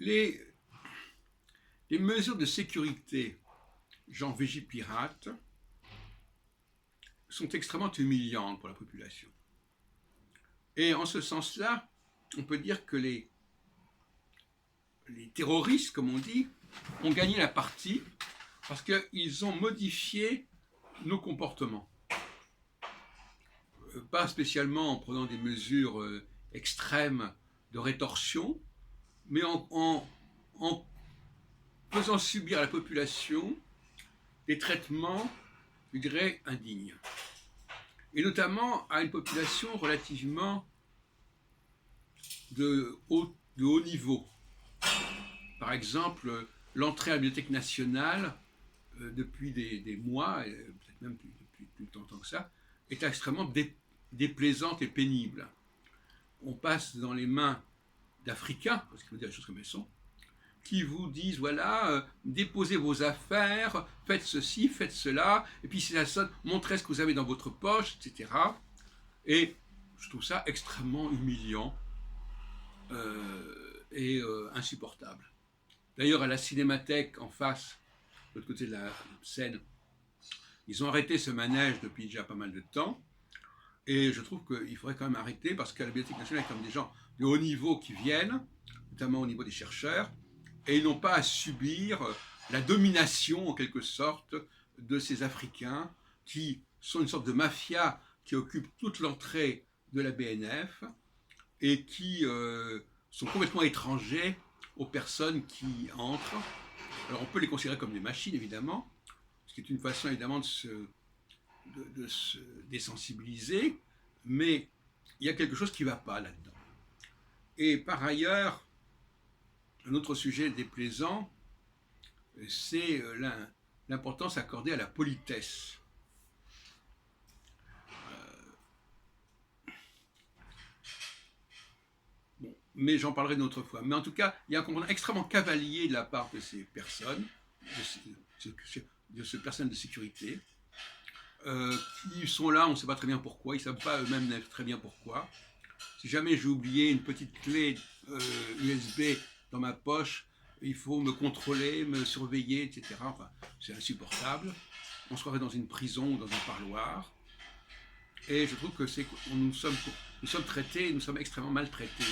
Les, les mesures de sécurité, genre Vigipirate, sont extrêmement humiliantes pour la population. Et en ce sens-là, on peut dire que les terroristes, comme on dit, ont gagné la partie parce qu'ils ont modifié nos comportements. Pas spécialement en prenant des mesures extrêmes de rétorsion, mais en faisant subir à la population des traitements, je dirais, indignes. Et notamment à une population relativement de haut niveau. Par exemple, l'entrée à la Bibliothèque nationale, depuis des mois, peut-être même depuis plus longtemps que ça, est extrêmement déplaisante et pénible. On passe dans les mains d'Africains, parce qu'il faut dire les choses comme elles sont, qui vous disent, voilà, déposez vos affaires, faites ceci, faites cela, et puis si ça sonne, montrez ce que vous avez dans votre poche, etc. Et je trouve ça extrêmement humiliant et insupportable. D'ailleurs, à la Cinémathèque, en face, de l'autre côté de la Seine, ils ont arrêté ce manège depuis déjà pas mal de temps, et je trouve qu'il faudrait quand même arrêter, parce qu'à la Bibliothèque nationale, il y a comme des gens de haut niveau qui viennent, notamment au niveau des chercheurs, et ils n'ont pas à subir la domination, en quelque sorte, de ces Africains qui sont une sorte de mafia qui occupe toute l'entrée de la BNF et qui sont complètement étrangers aux personnes qui entrent. Alors on peut les considérer comme des machines, évidemment, ce qui est une façon, évidemment, de se désensibiliser, mais il y a quelque chose qui ne va pas là-dedans. Et par ailleurs, un autre sujet déplaisant, c'est l'importance accordée à la politesse. Bon, mais j'en parlerai une autre fois. Mais en tout cas, il y a un comportement extrêmement cavalier de la part de ces personnes, de ces personnes de sécurité, qui sont là, on ne sait pas très bien pourquoi, ils ne savent pas eux-mêmes très bien pourquoi. Si jamais j'ai oublié une petite clé USB dans ma poche, il faut me contrôler, me surveiller, etc. Enfin, c'est insupportable. On se croirait dans une prison ou dans un parloir. Et je trouve que nous sommes traités, nous sommes extrêmement maltraités.